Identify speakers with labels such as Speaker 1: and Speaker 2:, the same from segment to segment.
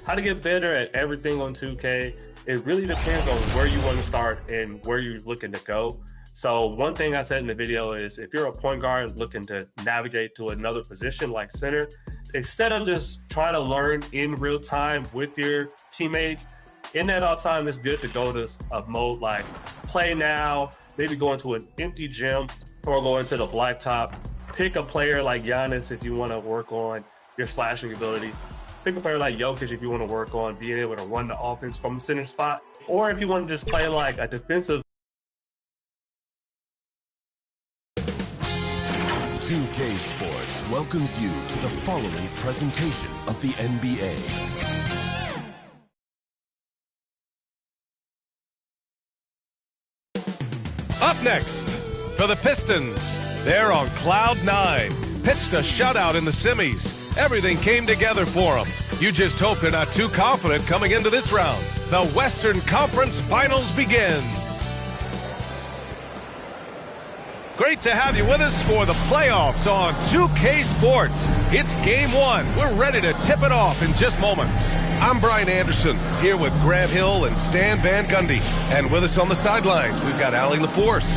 Speaker 1: how to get better at everything on 2K. It really depends on where you want to start and where you're looking to go. So one thing I said in the video is if you're a point guard looking to navigate to another position like center, instead of just trying to learn in real time with your teammates, in that off time, it's good to go to a mode like play now, maybe go into an empty gym or go into the blacktop. Pick a player like Giannis if you want to work on your slashing ability. Pick a player like Jokic if you want to work on being able to run the offense from the center spot. Or if you want to just play like a defensive.
Speaker 2: 2K Sports welcomes you to the following presentation of the NBA.
Speaker 3: Up next, for the Pistons, they're on cloud 9. Pitched a shutout in the semis. Everything came together for them. You just hope they're not too confident coming into this round. The Western Conference Finals begin. Great to have you with us for the playoffs on 2K Sports. It's Game 1. We're ready to tip it off in just moments. I'm Brian Anderson, here with Grant Hill and Stan Van Gundy. And with us on the sidelines, we've got Allie LaForce.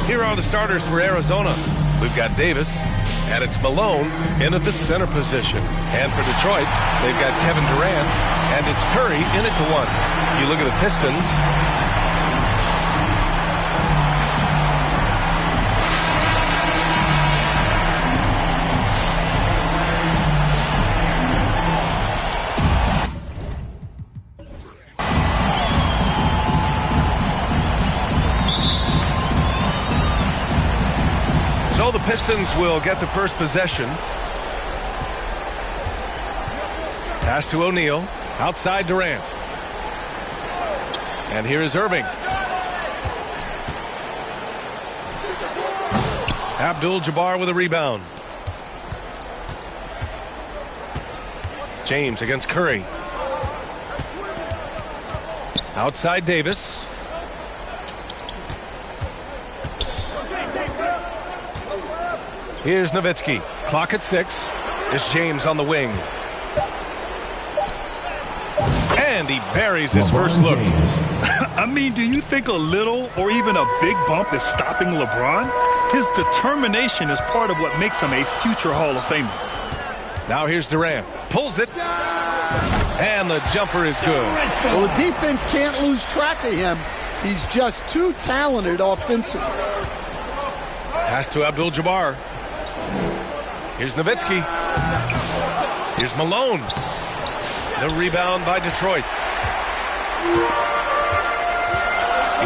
Speaker 3: Here are the starters for Arizona. We've got Davis, and it's Malone in at the center position. And for Detroit, they've got Kevin Durant, and it's Curry in at the 1. You look at the Pistons. So the Pistons will get the first possession. Pass to O'Neal. Outside Durant. And here is Irving. Abdul-Jabbar with a rebound. James against Curry. Outside Davis. Here's Nowitzki. Clock at 6. It's James on the wing. And he buries his first look.
Speaker 4: I mean, do you think a little or even a big bump is stopping LeBron? His determination is part of what makes him a future Hall of Famer.
Speaker 3: Now here's Durant. Pulls it. And the jumper is good.
Speaker 5: Well, the defense can't lose track of him. He's just too talented offensively.
Speaker 3: Pass to Abdul-Jabbar. Here's Nowitzki. Here's Malone. The rebound by Detroit.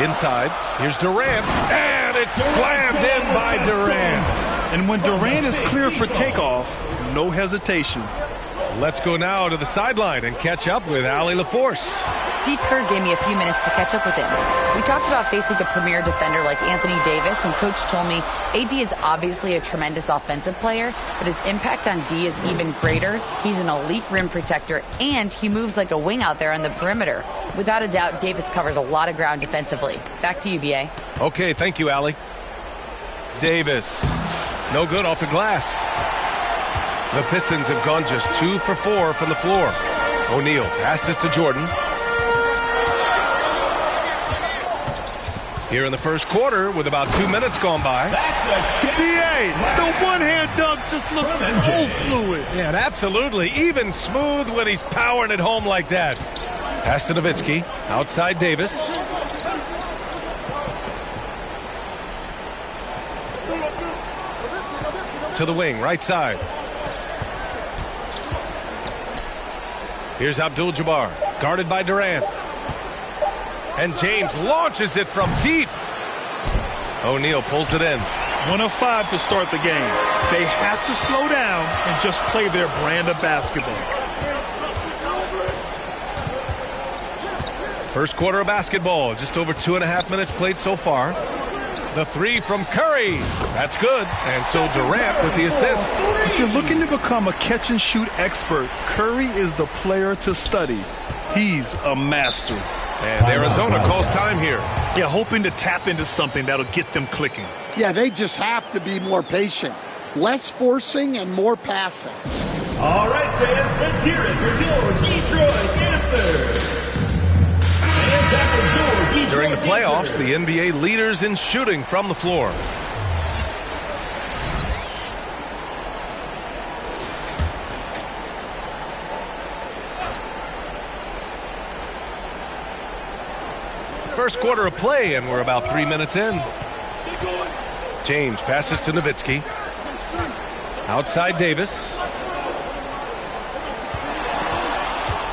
Speaker 3: Inside. Here's Durant. And it's slammed in by Durant.
Speaker 4: And when Durant is clear for takeoff, no hesitation.
Speaker 3: Let's go now to the sideline and catch up with Allie LaForce.
Speaker 6: Steve Kerr gave me a few minutes to catch up with him. We talked about facing a premier defender like Anthony Davis, and Coach told me AD is obviously a tremendous offensive player, but his impact on D is even greater. He's an elite rim protector, and he moves like a wing out there on the perimeter. Without a doubt, Davis covers a lot of ground defensively. Back to you, B.A.
Speaker 3: Okay, thank you, Allie. Davis. No good off the glass. The Pistons have gone just 2 for 4 from the floor. O'Neal passes to Jordan. Here in the first quarter with about 2 minutes gone by.
Speaker 4: B.A., the one-hand dunk just looks so fluid.
Speaker 3: Yeah, and absolutely. Even smooth when he's powering it home like that. Pass to Nowitzki. Outside Davis. To the wing, right side. Here's Abdul-Jabbar, guarded by Durant. And James launches it from deep. O'Neal pulls it in.
Speaker 4: 1 of 5 to start the game. They have to slow down and just play their brand of basketball.
Speaker 3: First quarter of basketball, just over 2.5 minutes played so far. The 3 from Curry. That's good. And so Durant with the assist.
Speaker 4: If you're looking to become a catch-and-shoot expert, Curry is the player to study. He's a master.
Speaker 3: And Arizona calls time here.
Speaker 4: Yeah, hoping to tap into something that'll get them clicking.
Speaker 5: Yeah, they just have to be more patient. Less forcing and more passing.
Speaker 7: All right, fans, let's hear it for your Detroit answer.
Speaker 3: During the playoffs, the NBA leaders in shooting from the floor. First quarter of play, and we're about 3 minutes in. James passes to Nowitzki. Outside Davis.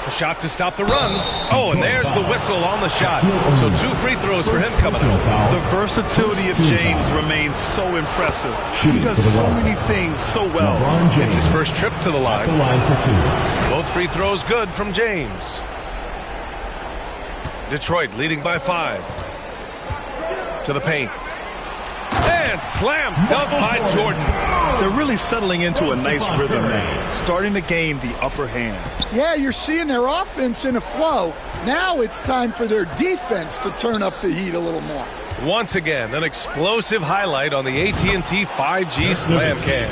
Speaker 3: A shot to stop the run. Oh, and there's the whistle on the shot. So 2 free throws for him coming up.
Speaker 4: The versatility of James remains so impressive. He does so many things so well.
Speaker 3: It's his first trip to the line. Both free throws good from James. Detroit leading by 5. To the paint. And slam dunk by Jordan.
Speaker 4: They're really settling into a nice rhythm now, starting to gain the upper hand.
Speaker 5: Yeah, you're seeing their offense in a flow. Now it's time for their defense to turn up the heat a little more.
Speaker 3: Once again, an explosive highlight on the AT&T 5G Slam Cam.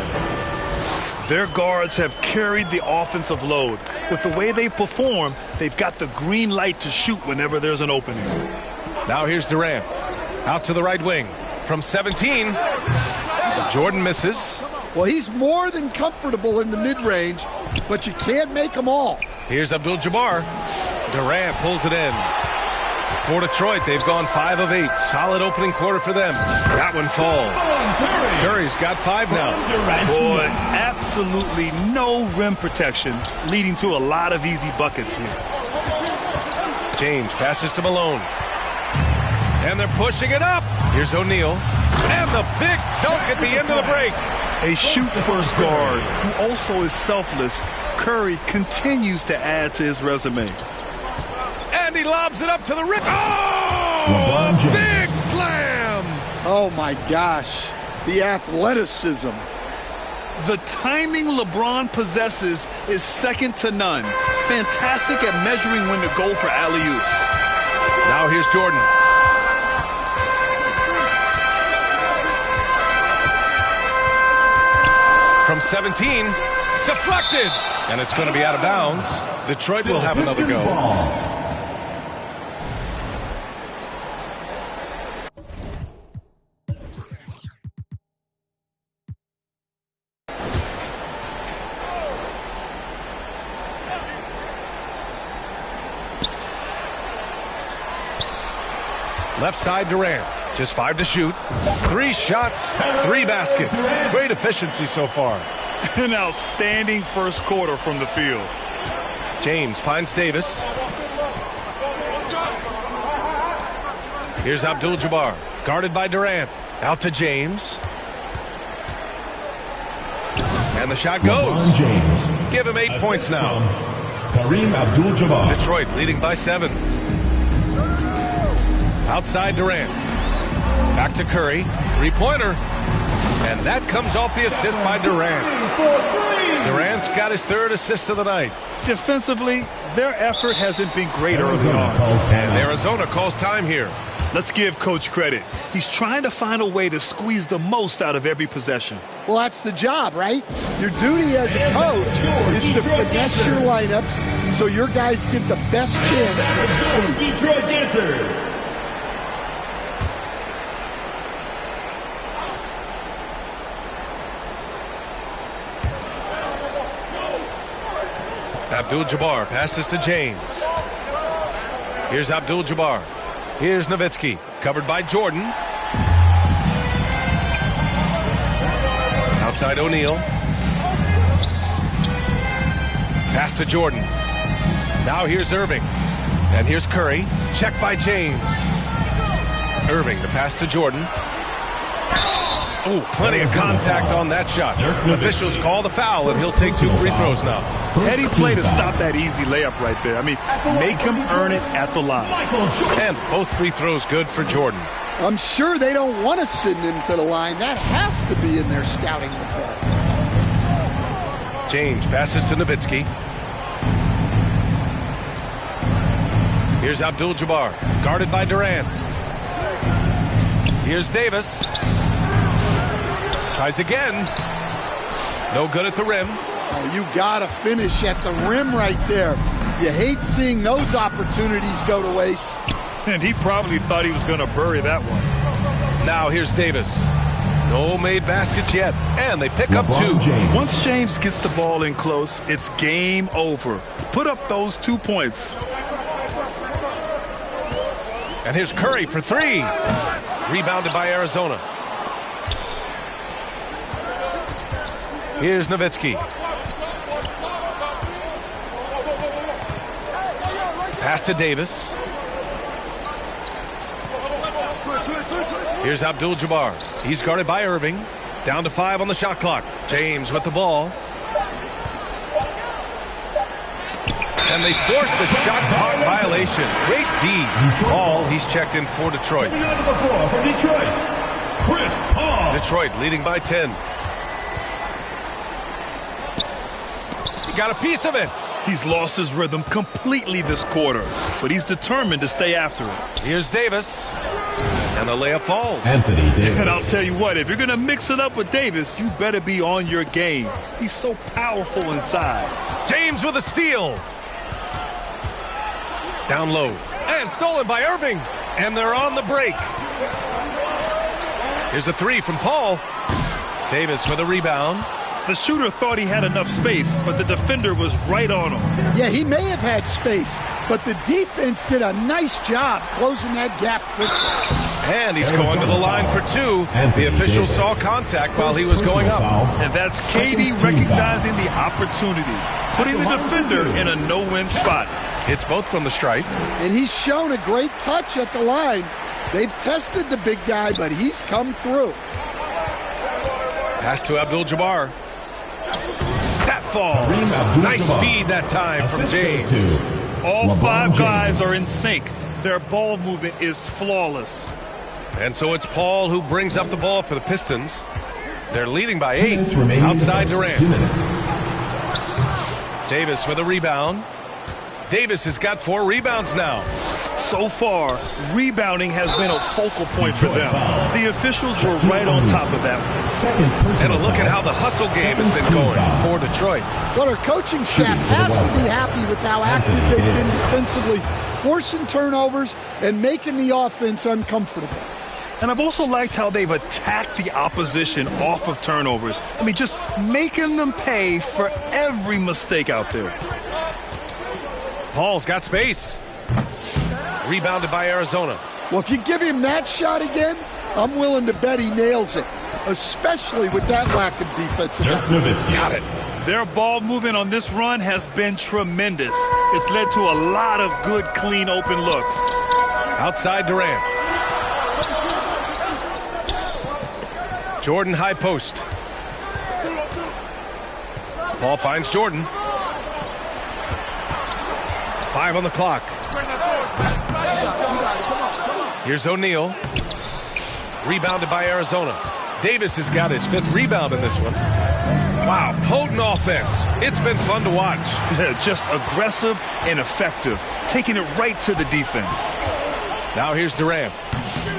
Speaker 4: Their guards have carried the offensive load. With the way they perform, they've got the green light to shoot whenever there's an opening.
Speaker 3: Now here's Durant. Out to the right wing. From 17. Jordan misses.
Speaker 5: Well, he's more than comfortable in the mid-range, but you can't make them all.
Speaker 3: Here's Abdul-Jabbar. Durant pulls it in. For Detroit, they've gone 5 of 8. Solid opening quarter for them. That one falls. Curry's got 5 now.
Speaker 4: Boy, absolutely no rim protection, leading to a lot of easy buckets here.
Speaker 3: James passes to Malone. And they're pushing it up. Here's O'Neal. And the big dunk at the end of the break.
Speaker 4: A shoot-first guard who also is selfless, Curry continues to add to his resume.
Speaker 3: And he lobs it up to the rim. Oh! Big slam!
Speaker 5: Oh, my gosh. The athleticism.
Speaker 4: The timing LeBron possesses is second to none. Fantastic at measuring when to go for alley-oops.
Speaker 3: Now here's Jordan. From 17, deflected, and it's going to be out of bounds. Detroit will have another go. Left side Durant. Just 5 to shoot. 3 shots, 3 baskets. Great efficiency so far.
Speaker 4: An outstanding first quarter from the field.
Speaker 3: James finds Davis. Here's Abdul-Jabbar. Guarded by Durant. Out to James. And the shot goes.
Speaker 2: James.
Speaker 3: Give him 8 points now.
Speaker 2: Kareem Abdul-Jabbar.
Speaker 3: Detroit leading by 7. Outside Durant. Back to Curry. 3-pointer. And that comes off the assist by Durant. Durant's got his 3rd assist of the night.
Speaker 4: Defensively, their effort hasn't been great early on.
Speaker 3: And Arizona calls time here.
Speaker 4: Let's give Coach credit. He's trying to find a way to squeeze the most out of every possession.
Speaker 5: Well, that's the job, right? Your duty as a coach is to finesse your lineups so your guys get the best chance to succeed.
Speaker 7: Detroit dancers.
Speaker 3: Abdul-Jabbar passes to James. Here's Abdul-Jabbar. Here's Nowitzki. Covered by Jordan. Outside O'Neal. Pass to Jordan. Now here's Irving. And here's Curry. Check by James. Irving, the pass to Jordan. Oh, plenty of contact on that shot. Officials call the foul, and he'll take 2 free throws now.
Speaker 4: Heady play to stop that easy layup right there. I mean, make him earn it at the line.
Speaker 3: And both free throws good for Jordan.
Speaker 5: I'm sure they don't want to send him to the line. That has to be in their scouting report.
Speaker 3: James passes to Nowitzki. Here's Abdul-Jabbar, guarded by Durant. Here's Davis. Tries again. No good at the rim.
Speaker 5: Oh, you got to finish at the rim right there. You hate seeing those opportunities go to waste.
Speaker 4: And he probably thought he was going to bury that one.
Speaker 3: Now here's Davis. No made baskets yet, and they pick up 2.
Speaker 4: Once James gets the ball in close, it's game over. Put up those 2 points.
Speaker 3: And here's Curry for 3. Rebounded by Arizona. Here's Nowitzki. Pass to Davis. Here's Abdul-Jabbar. He's guarded by Irving. Down to 5 on the shot clock. James with the ball. And they forced the shot clock violation. Great D. Paul, he's checked in for Detroit.
Speaker 7: Coming onto the floor for Detroit, Chris Paul.
Speaker 3: Detroit leading by 10. He got a piece of it.
Speaker 4: He's lost his rhythm completely this quarter, but he's determined to stay after it.
Speaker 3: Here's Davis. And the layup falls.
Speaker 7: Anthony Davis.
Speaker 4: And I'll tell you what, if you're going to mix it up with Davis, you better be on your game. He's so powerful inside.
Speaker 3: James with a steal. Down low. And stolen by Irving. And they're on the break. Here's a 3 from Paul. Davis with a rebound.
Speaker 4: The shooter thought he had enough space, but the defender was right on him.
Speaker 5: Yeah, he may have had space, but the defense did a nice job closing that gap quickly.
Speaker 3: And he's going to the line for 2. The official saw contact while he was going up.
Speaker 4: And that's KD recognizing the opportunity, putting the defender in a no-win spot.
Speaker 3: Hits both from the stripe.
Speaker 5: And he's shown a great touch at the line. They've tested the big guy, but he's come through.
Speaker 3: Pass to Abdul-Jabbar. That falls. Nice feed that time from James.
Speaker 4: All 5 guys are in sync. Their ball movement is flawless.
Speaker 3: And so it's Paul who brings up the ball for the Pistons. They're leading by 8 outside Durant. Davis with a rebound. Davis has got 4 rebounds now.
Speaker 4: So far, rebounding has been a focal point for them. The officials were right on top of that one.
Speaker 3: And a look at how the hustle game has been going for Detroit.
Speaker 5: Well, our coaching staff has to be happy with how active they've been defensively, forcing turnovers and making the offense uncomfortable.
Speaker 4: And I've also liked how they've attacked the opposition off of turnovers. I mean, just making them pay for every mistake out there.
Speaker 3: Paul's got space. Rebounded by Arizona.
Speaker 5: Well, if you give him that shot again, I'm willing to bet he nails it, especially with that lack of defensive effort.
Speaker 3: Got it.
Speaker 4: Their ball movement on this run has been tremendous. It's led to a lot of good, clean, open looks.
Speaker 3: Outside Durant. Jordan high post. Paul finds Jordan. 5 on the clock. Here's O'Neal. Rebounded by Arizona. Davis has got his 5th rebound in this one. Wow, potent offense. It's been fun to watch.
Speaker 4: Just aggressive and effective, taking it right to the defense.
Speaker 3: Now here's Durant.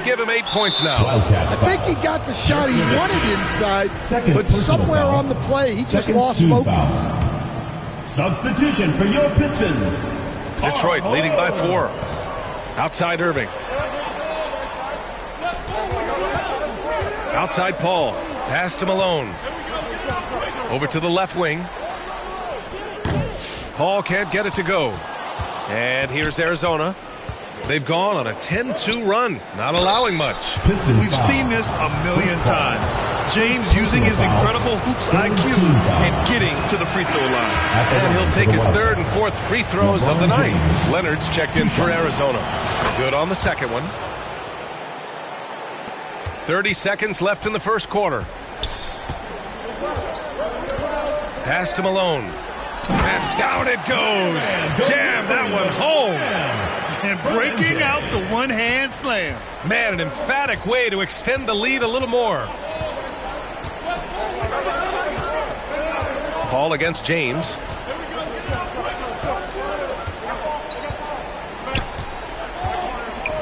Speaker 3: Give him 8 points now.
Speaker 5: I think he got the shot he wanted inside, but somewhere on the play, he just lost focus.
Speaker 7: Substitution for your Pistons.
Speaker 3: Detroit leading by 4. Outside Irving. Outside Paul. Pass to Malone. Over to the left wing. Paul can't get it to go. And here's Arizona. They've gone on a 10-2 run, not allowing much.
Speaker 4: We've seen this a million times. James using his incredible hoops IQ and getting to the free throw line.
Speaker 3: And he'll take his 3rd and 4th free throws of the night. Leonard's checked in for Arizona. Good on the second one. 30 seconds left in the first quarter. Pass to Malone. And down it goes. Jam that one home.
Speaker 4: And breaking out the one-hand slam.
Speaker 3: Man, an emphatic way to extend the lead a little more. Paul against James.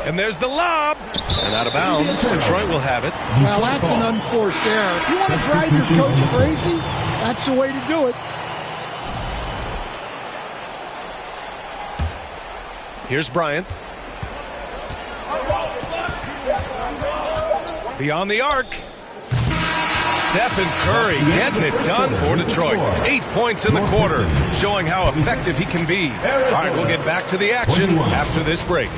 Speaker 3: And there's the lob. And out of bounds. Detroit will have it.
Speaker 5: Well, that's an unforced error. If you want to drive your coach crazy, that's the way to do it.
Speaker 3: Here's Bryant. Beyond the arc. Stephen Curry getting it done for Detroit. 8 points in the quarter, showing how effective he can be. All right, we'll get back to the action after this break.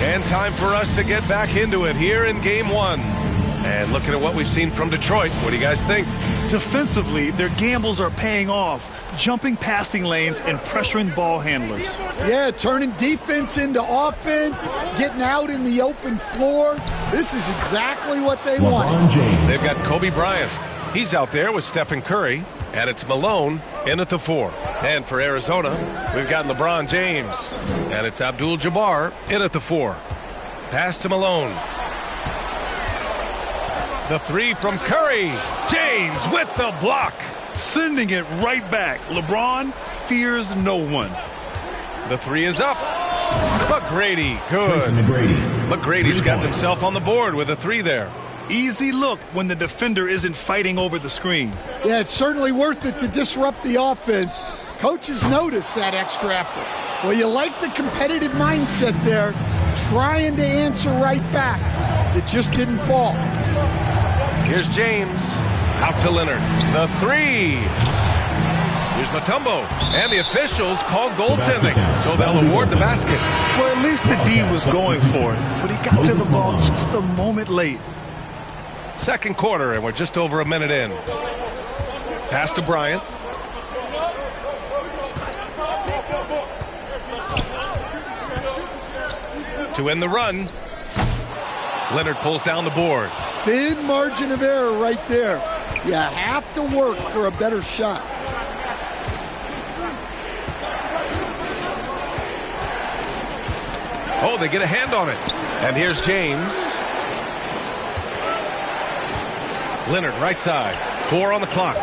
Speaker 3: And time for us to get back into it here in Game 1. And looking at what we've seen from Detroit, what do you guys think?
Speaker 4: Defensively, their gambles are paying off, jumping passing lanes and pressuring ball handlers.
Speaker 5: Yeah, turning defense into offense, getting out in the open floor. This is exactly what they want.
Speaker 3: They've got Kobe Bryant. He's out there with Stephen Curry, and it's Malone in at the 4. And for Arizona, we've got LeBron James, and it's Abdul-Jabbar in at the 4. Pass to Malone. The 3 from Curry. James with the block.
Speaker 4: Sending it right back. LeBron fears no one.
Speaker 3: The 3 is up. McGrady, good. McGrady's got himself on the board with a 3 there.
Speaker 4: Easy look when the defender isn't fighting over the screen.
Speaker 5: Yeah, it's certainly worth it to disrupt the offense. Coaches notice that extra effort. Well, you like the competitive mindset there, trying to answer right back. It just didn't fall.
Speaker 3: Here's James. Out to Leonard. The 3. Here's Mutombo. And the officials call goaltending, so they'll award the basket.
Speaker 4: Well, at least the D was going for it, but he got to the ball just a moment late.
Speaker 3: Second quarter, and we're just over a minute in. Pass to Bryant. To end the run. Leonard pulls down the board.
Speaker 5: Thin margin of error right there. You have to work for a better shot.
Speaker 3: Oh, they get a hand on it. And here's James. Leonard, right side. 4 on the clock.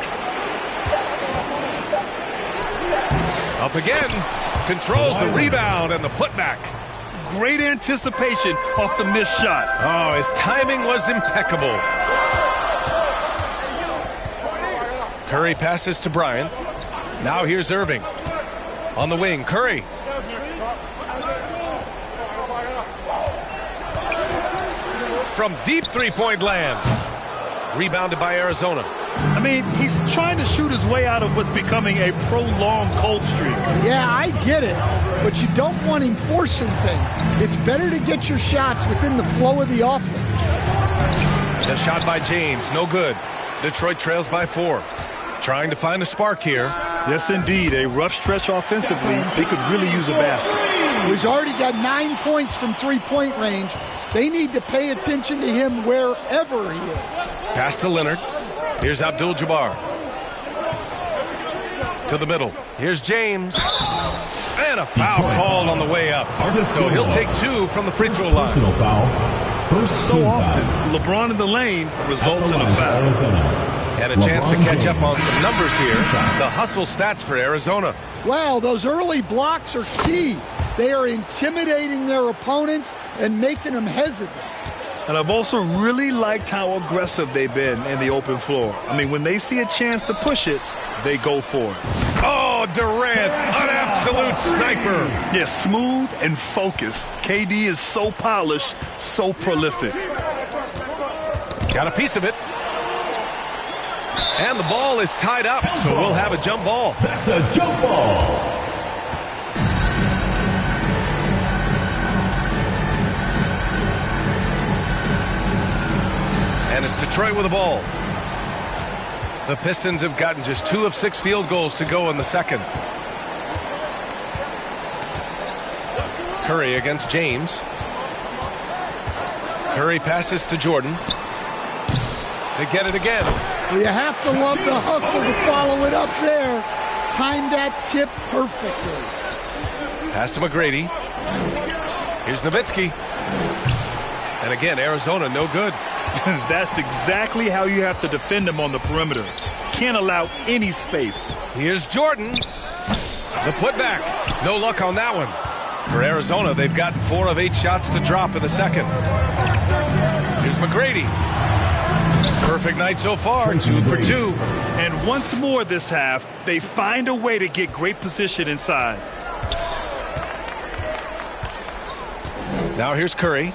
Speaker 3: Up again. Controls the rebound and the putback.
Speaker 4: Great anticipation off the missed shot.
Speaker 3: Oh, his timing was impeccable. Curry passes to Bryant. Now here's Irving. On the wing, Curry. From deep three-point land. Rebounded by Arizona.
Speaker 4: I mean, he's trying to shoot his way out of what's becoming a prolonged cold streak.
Speaker 5: Yeah, I get it, but you don't want him forcing things. It's better to get your shots within the flow of the offense.
Speaker 3: The shot by James, no good. Detroit trails by 4. Trying to find a spark here.
Speaker 4: Yes, indeed. A rough stretch offensively. They could really use a basket.
Speaker 5: He's already got 9 points from three-point range. They need to pay attention to him wherever he is.
Speaker 3: Pass to Leonard. Here's Abdul-Jabbar. To the middle. Here's James. And a foul called on the way up. So he'll take 2 from the free throw line.
Speaker 4: So often, LeBron in the lane results in a foul.
Speaker 3: And a chance to catch up on some numbers here. The hustle stats for Arizona.
Speaker 5: Wow, those early blocks are key. They are intimidating their opponents and making them hesitant.
Speaker 4: And I've also really liked how aggressive they've been in the open floor. I mean, when they see a chance to push it, they go for it.
Speaker 3: Oh, Durant, an absolute sniper.
Speaker 4: Yeah, smooth and focused. KD is so polished, so prolific.
Speaker 3: Got a piece of it. And the ball is tied up, so we'll have a jump ball.
Speaker 7: That's a jump ball.
Speaker 3: And it's Detroit with the ball. The Pistons have gotten just 2 of 6 field goals to go in the second. Curry against James. Curry passes to Jordan. They get it again.
Speaker 5: Well, you have to love the hustle to follow it up there. Timed that tip perfectly.
Speaker 3: Pass to McGrady. Here's Nowitzki. And again, Arizona no good.
Speaker 4: That's exactly how you have to defend them on the perimeter. Can't allow any space.
Speaker 3: Here's Jordan. The putback. No luck on that one. For Arizona, they've gotten 4 of 8 shots to drop in the second. Here's McGrady. Perfect night so far, 2 for 2.
Speaker 4: And once more this half, they find a way to get great position inside.
Speaker 3: Now here's Curry.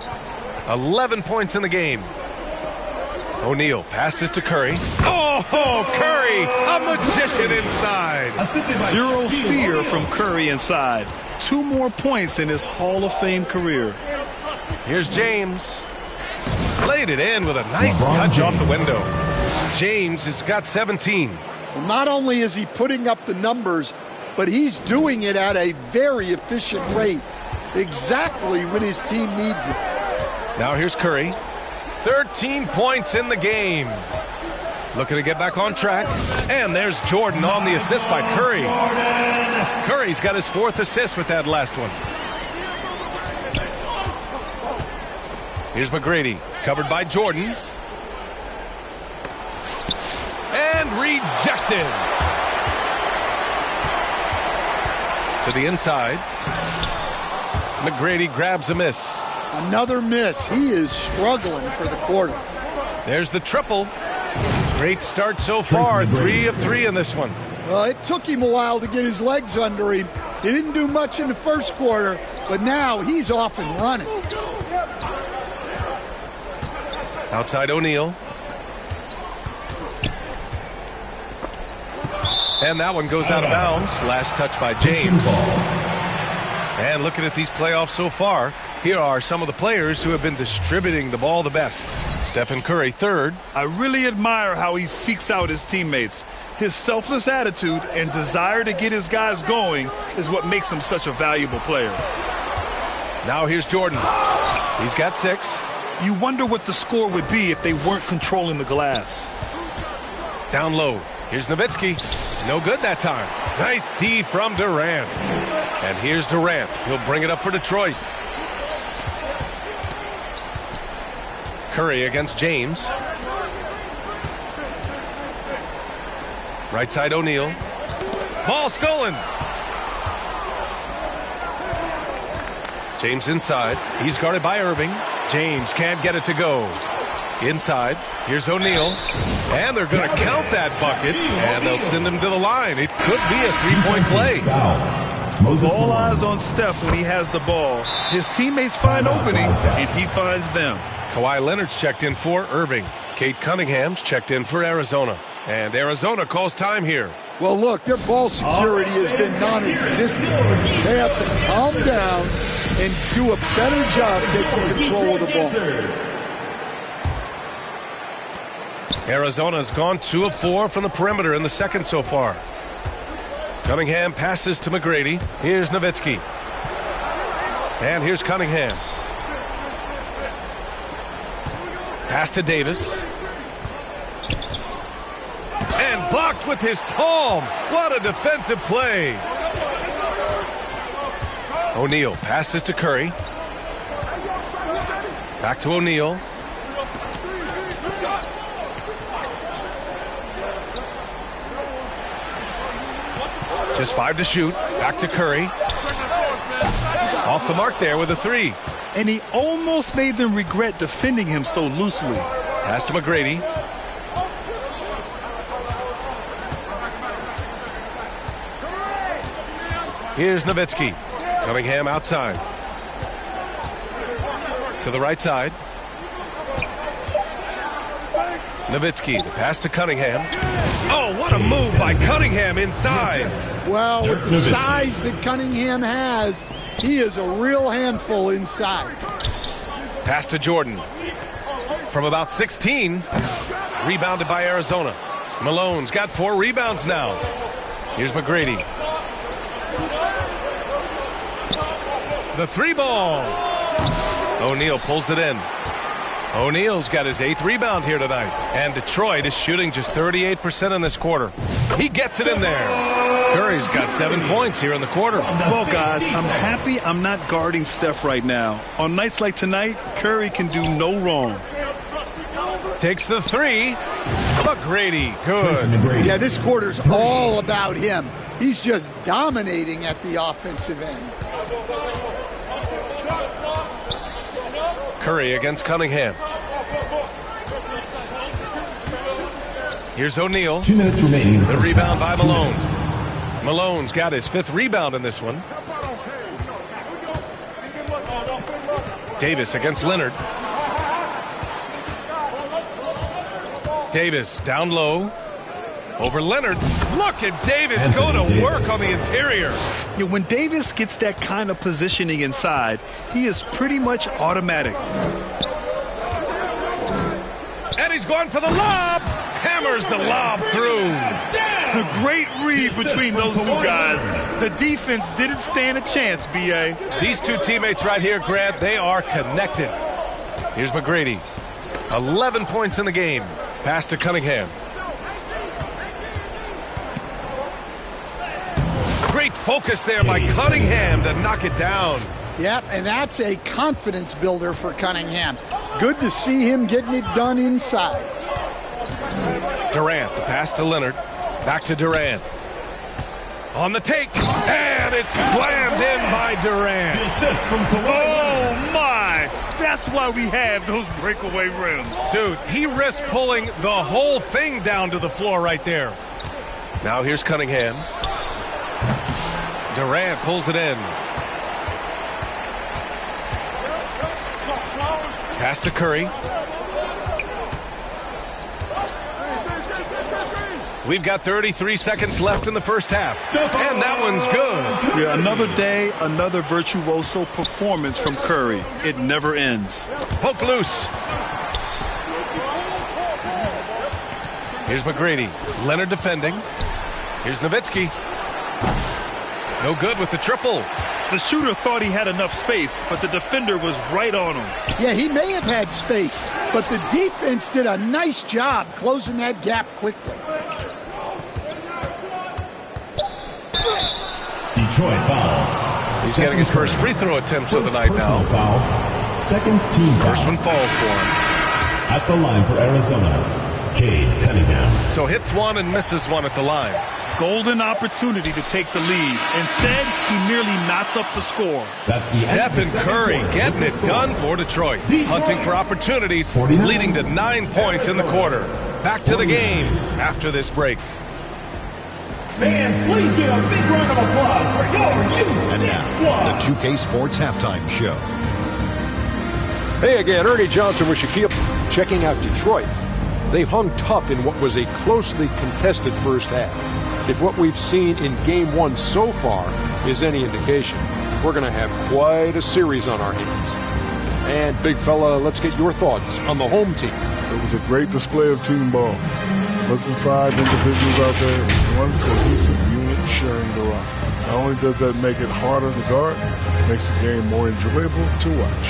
Speaker 3: 11 points in the game. O'Neal passes to Curry. Oh, Curry, a magician inside.
Speaker 4: Zero fear from Curry inside. 2 more points in his Hall of Fame career.
Speaker 3: Here's James. Laid it in with a nice touch off the window. James has got 17.
Speaker 5: Well, not only is he putting up the numbers, but he's doing it at a very efficient rate. Exactly when his team needs it.
Speaker 3: Now here's Curry. 13 points in the game. Looking to get back on track. And there's Jordan on the assist by Curry. Curry's got his 4th assist with that last one. Here's McGrady, covered by Jordan. And rejected. To the inside. McGrady grabs a miss.
Speaker 5: Another miss. He is struggling for the quarter.
Speaker 3: There's the triple. Great start so far. 3 of 3 in this one.
Speaker 5: Well, it took him a while to get his legs under him. He didn't do much in the first quarter, but now he's off and running.
Speaker 3: Outside O'Neal. And that one goes out of bounds. Last touch by James. And looking at these playoffs so far, here are some of the players who have been distributing the ball the best. Stephen Curry, 3rd.
Speaker 4: I really admire how he seeks out his teammates. His selfless attitude and desire to get his guys going is what makes him such a valuable player.
Speaker 3: Now here's Jordan. He's got 6.
Speaker 4: You wonder what the score would be if they weren't controlling the glass.
Speaker 3: Down low. Here's Nowitzki. No good that time. Nice D from Durant. And here's Durant. He'll bring it up for Detroit. Curry against James. Right side O'Neal. Ball stolen. James inside. He's guarded by Irving. James can't get it to go. Inside. Here's O'Neal. And they're going to count that bucket. And they'll send him to the line. It could be a 3-point play.
Speaker 4: All eyes on Steph when he has the ball. His teammates find openings, and he finds them.
Speaker 3: Kawhi Leonard's checked in for Irving. Kate Cunningham's checked in for Arizona. And Arizona calls time here.
Speaker 5: Well, look, their ball security has been non-existent. They have to calm down and do a better job taking control of the ball.
Speaker 3: Arizona's gone 2 of 4 from the perimeter in the second so far. Cunningham passes to McGrady. Here's Nowitzki. And here's Cunningham. Pass to Davis. And blocked with his palm. What a defensive play. O'Neal passes to Curry. Back to O'Neal. Just 5 to shoot. Back to Curry. Off the mark there with a 3.
Speaker 4: And he almost made them regret defending him so loosely.
Speaker 3: Pass to McGrady. Here's Nowitzki. Cunningham outside. To the right side. Nowitzki, the pass to Cunningham. Oh, what a move by Cunningham inside.
Speaker 5: Well, with the size that Cunningham has, he is a real handful inside.
Speaker 3: Pass to Jordan. From about 16. Rebounded by Arizona. Malone's got 4 rebounds now. Here's McGrady. The 3 ball. O'Neal pulls it in. O'Neal's got his 8th rebound here tonight. And Detroit is shooting just 38% in this quarter. He gets it in there. Curry's got 7 points here in the quarter.
Speaker 4: Well, guys, I'm happy I'm not guarding Steph right now. On nights like tonight, Curry can do no wrong.
Speaker 3: Takes the 3. McGrady, good.
Speaker 5: Yeah, this quarter's all about him. He's just dominating at the offensive end.
Speaker 3: Curry against Cunningham. Here's O'Neal.
Speaker 2: 2 minutes remaining.
Speaker 3: The rebound by Malone. Malone's got his 5th rebound in this one. Davis against Leonard. Davis down low. Over Leonard. Look at Davis go to work on the interior.
Speaker 4: Yeah, when Davis gets that kind of positioning inside, he is pretty much automatic.
Speaker 3: And he's going for the lob. Hammers the lob through.
Speaker 4: A great read between those two guys. The defense didn't stand a chance, B.A.
Speaker 3: These two teammates right here, Grant, they are connected. Here's McGrady. 11 points in the game. Pass to Cunningham. Great focus there by Cunningham to knock it down.
Speaker 5: Yep, and that's a confidence builder for Cunningham. Good to see him getting it done inside.
Speaker 3: Durant, the pass to Leonard. Back to Durant. On the take, and it's slammed in by Durant.
Speaker 4: Oh, my! That's why we have those breakaway rims.
Speaker 3: Dude, he risked pulling the whole thing down to the floor right there. Now here's Cunningham. Durant pulls it in. Pass to Curry. We've got 33 seconds left in the first half. And that one's good.
Speaker 4: Yeah, another day, another virtuoso performance from Curry. It never ends.
Speaker 3: Poke loose. Here's McGrady. Leonard defending. Here's Nowitzki. No good with the triple.
Speaker 4: The shooter thought he had enough space, but the defender was right on him.
Speaker 5: Yeah, he may have had space, but the defense did a nice job closing that gap quickly.
Speaker 2: Detroit foul.
Speaker 3: He's getting his first free throw attempts of the night now.
Speaker 2: Foul. Second team foul.
Speaker 3: First one falls for him.
Speaker 2: At the line for Arizona, Cade Cunningham.
Speaker 3: So hits one and misses one at the line.
Speaker 4: Golden opportunity to take the lead. Instead, he merely knots up the score.
Speaker 2: That's the
Speaker 3: Stephen Curry getting it done for Detroit. Hunting for opportunities, leading to 9 points in the quarter. Back to the game after this break.
Speaker 7: Fans, please give a big round of applause for your youth.
Speaker 8: And now, the 2K Sports Halftime Show.
Speaker 9: Hey again, Ernie Johnson with Shaquille. Checking out Detroit. They've hung tough in what was a closely contested first half. If what we've seen in Game 1 so far is any indication, we're going to have quite a series on our hands. And, big fella, let's get your thoughts on the home team.
Speaker 10: It was a great display of team ball. Wasn't 5 individuals out there. It was one cohesive unit sharing the rock. Not only does that make it harder to guard, it makes the game more enjoyable to watch.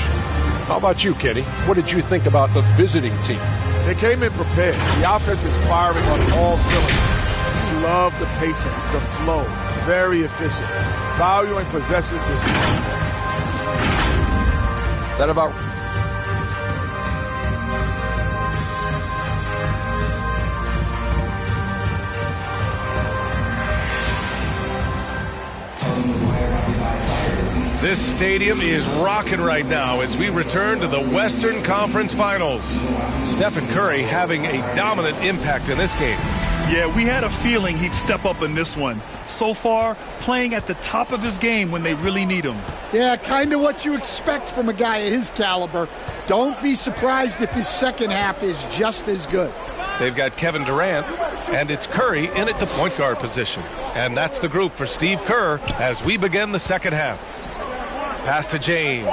Speaker 9: How about you, Kenny? What did you think about the visiting team?
Speaker 11: They came in prepared. The offense is firing on all cylinders. You love the patience, the flow. Very efficient. Valuing possessions is
Speaker 9: That about...
Speaker 3: This stadium is rocking right now as we return to the Western Conference Finals. Stephen Curry having a dominant impact in this game.
Speaker 4: Yeah, we had a feeling he'd step up in this one. So far, playing at the top of his game when they really need him.
Speaker 5: Yeah, kind of what you expect from a guy of his caliber. Don't be surprised if his second half is just as good.
Speaker 3: They've got Kevin Durant, and it's Curry in at the point guard position. And that's the group for Steve Kerr as we begin the second half. Pass to James.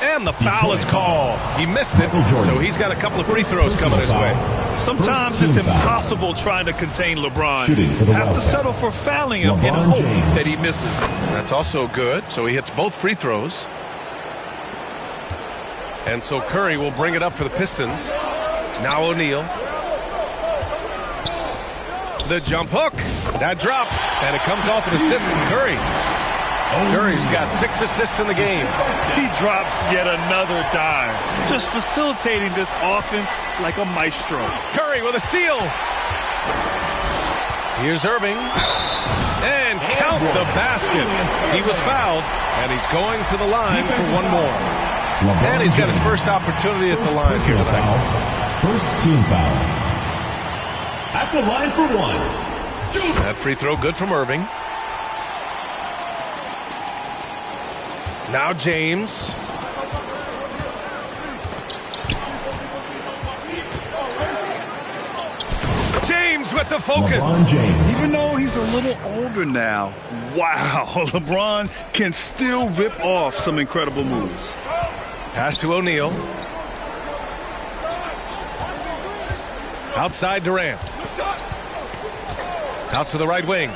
Speaker 3: And the foul is called. He missed it, so he's got a couple of free throws coming his way.
Speaker 4: Sometimes it's impossible trying to contain LeBron. Have to settle for fouling him in hope that he misses.
Speaker 3: That's also good, so he hits both free throws. And so Curry will bring it up for the Pistons. Now O'Neal. The jump hook. That drops, and it comes off an assist from Curry. Curry's got 6 assists in the game.
Speaker 4: He drops yet another dime. Just facilitating this offense like a maestro.
Speaker 3: Curry with a steal. Here's Irving. And count the basket. He was fouled, and he's going to the line for one more. And he's got his first opportunity at the line here tonight.
Speaker 7: first team foul. At the line for one.
Speaker 3: That free throw good from Irving. Now James. James with the focus.
Speaker 4: Even though he's a little older now, wow, LeBron can still rip off some incredible moves.
Speaker 3: Pass to O'Neal. Outside Durant. Out to the right wing.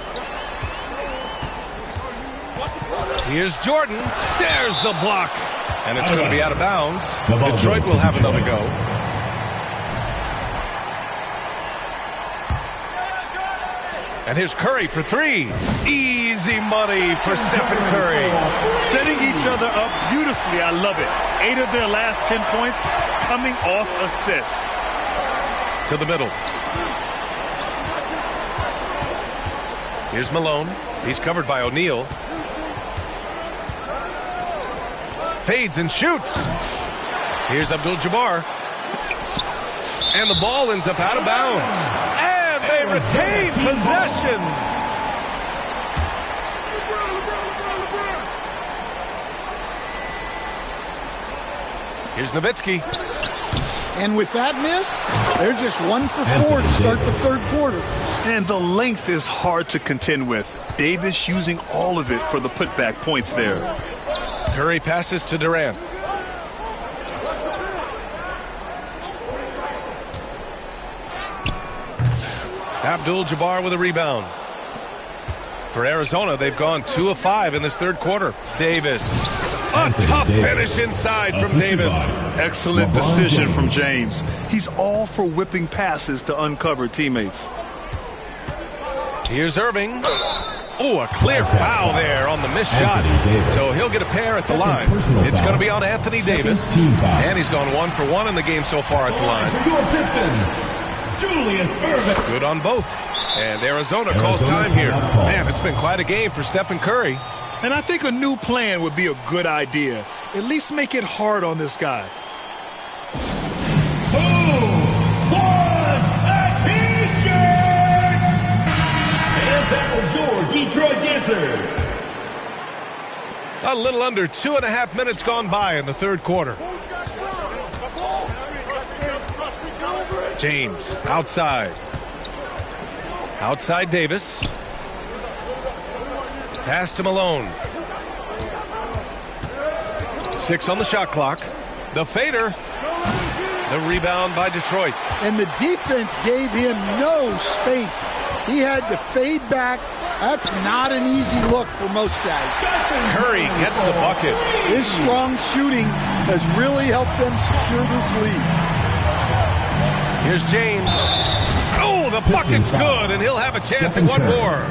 Speaker 3: Here's Jordan. There's the block. And it's going to be out of bounds. Detroit will have another go. And here's Curry for three. Easy money for Stephen Curry.
Speaker 4: Setting each other up beautifully. I love it. 8 of their last 10 points coming off assist.
Speaker 3: To the middle. Here's Malone. He's covered by O'Neal. Fades and shoots. Here's Abdul-Jabbar. And the ball ends up out of bounds. And they retain possession. Here's Nowitzki.
Speaker 5: And with that miss, they're just 1 for 4 to start the third quarter.
Speaker 4: And the length is hard to contend with. Davis using all of it for the putback points there.
Speaker 3: Curry passes to Durant. Abdul-Jabbar with a rebound. For Arizona, they've gone 2 of 5 in this third quarter. Davis. A tough finish inside from Davis.
Speaker 4: Excellent decision from James. He's all for whipping passes to uncover teammates.
Speaker 3: Here's Irving. Oh, a clear foul there on the missed shot. So he'll get a pair at the line. It's going to be on Anthony Davis. And he's gone 1 for 1 in the game so far at the line.
Speaker 7: Julius Irving.
Speaker 3: Good on both. And Arizona calls time here. Man, it's been quite a game for Stephen Curry.
Speaker 4: And I think a new plan would be a good idea. At least make it hard on this guy.
Speaker 7: Who wants a t-shirt? And that was your Detroit Dancers.
Speaker 3: A little under 2.5 minutes gone by in the third quarter. James outside. Outside Davis. Pass to Malone. 6 on the shot clock. The fader. The rebound by Detroit.
Speaker 5: And the defense gave him no space. He had to fade back. That's not an easy look for most guys.
Speaker 3: Curry gets the bucket.
Speaker 5: His strong shooting has really helped them secure this lead.
Speaker 3: Here's James. Oh, the bucket's good, and he'll have a chance at one more.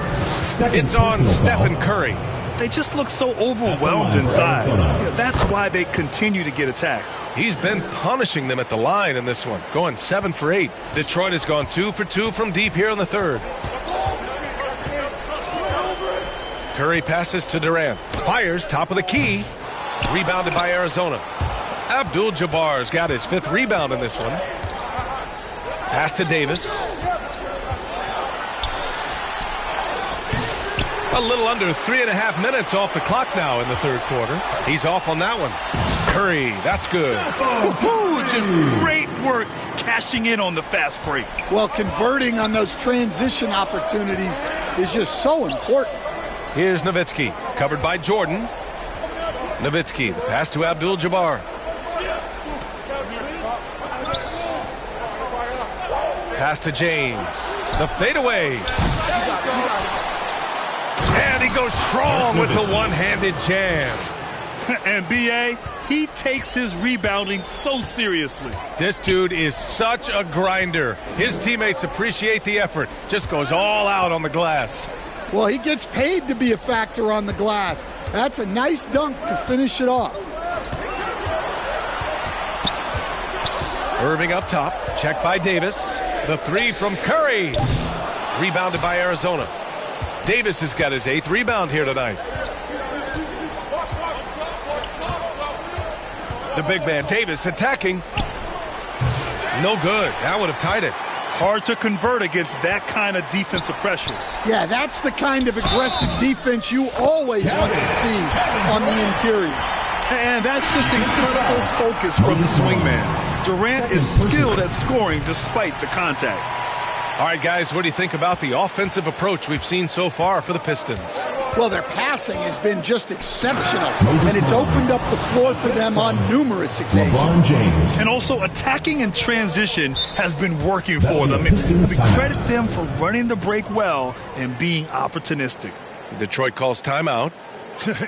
Speaker 3: It's on Stephen Curry.
Speaker 4: They just look so overwhelmed inside. That's why they continue to get attacked.
Speaker 3: He's been punishing them at the line in this one, going 7 for 8. Detroit has gone 2 for 2 from deep here in the third. Curry passes to Durant. Fires top of the key. Rebounded by Arizona. Abdul-Jabbar's got his 5th rebound in this one. Pass to Davis. A little under 3.5 minutes off the clock now in the third quarter. He's off on that one. Curry, that's good.
Speaker 4: Just great work cashing in on the fast break.
Speaker 5: Well, converting on those transition opportunities is just so important.
Speaker 3: Here's Nowitzki, covered by Jordan. Nowitzki, the pass to Abdul-Jabbar. Pass to James. The fadeaway. And he goes strong with the one-handed jam.
Speaker 4: And B.A., he takes his rebounding so seriously.
Speaker 3: This dude is such a grinder. His teammates appreciate the effort. Just goes all out on the glass.
Speaker 5: Well, he gets paid to be a factor on the glass. That's a nice dunk to finish it off.
Speaker 3: Irving up top. Checked by Davis. The 3 from Curry. Rebounded by Arizona. Davis has got his 8th rebound here tonight. The big man Davis attacking. No good. That would have tied it.
Speaker 4: Hard to convert against that kind of defensive pressure.
Speaker 5: Yeah, that's the kind of aggressive defense you always want to see on the interior.
Speaker 4: And that's just incredible focus from the swingman. Durant is skilled at scoring despite the contact.
Speaker 3: All right, guys, what do you think about the offensive approach we've seen so far for the Pistons?
Speaker 5: Well, their passing has been just exceptional, and it's opened up the floor for them on numerous occasions.
Speaker 4: And also, attacking in transition has been working for them. We credit them for running the break well and being opportunistic.
Speaker 3: Detroit calls timeout.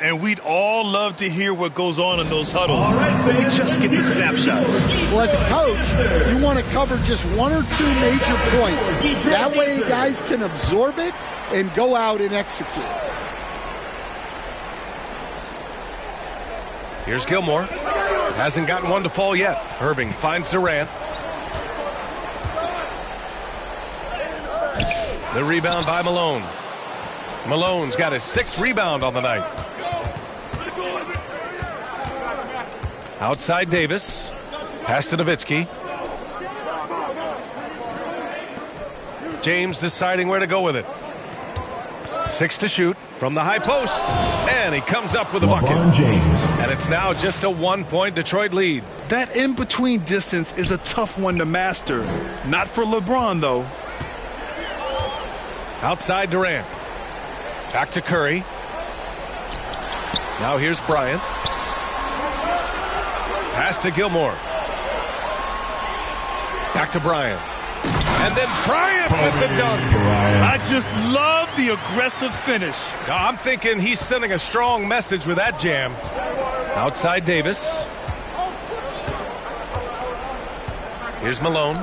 Speaker 4: And we'd all love to hear what goes on in those huddles. But we just get the snapshots.
Speaker 5: Well, as a coach, you want to cover just one or two major points. That way guys can absorb it and go out and execute.
Speaker 3: Here's Gilmore. Hasn't gotten one to fall yet. Irving finds Durant. The rebound by Malone. Malone's got his 6th rebound on the night. Outside Davis. Pass to Nowitzki. James deciding where to go with it. 6 to shoot from the high post. And he comes up with a bucket. And it's now just a 1-point Detroit lead.
Speaker 4: That in-between distance is a tough one to master. Not for LeBron, though.
Speaker 3: Outside Durant. Back to Curry. Now here's Bryant. Pass to Gilmore. Back to Bryant. And then Bryant with the dunk.
Speaker 4: I just love the aggressive finish.
Speaker 3: Now, I'm thinking he's sending a strong message with that jam. Outside Davis. Here's Malone.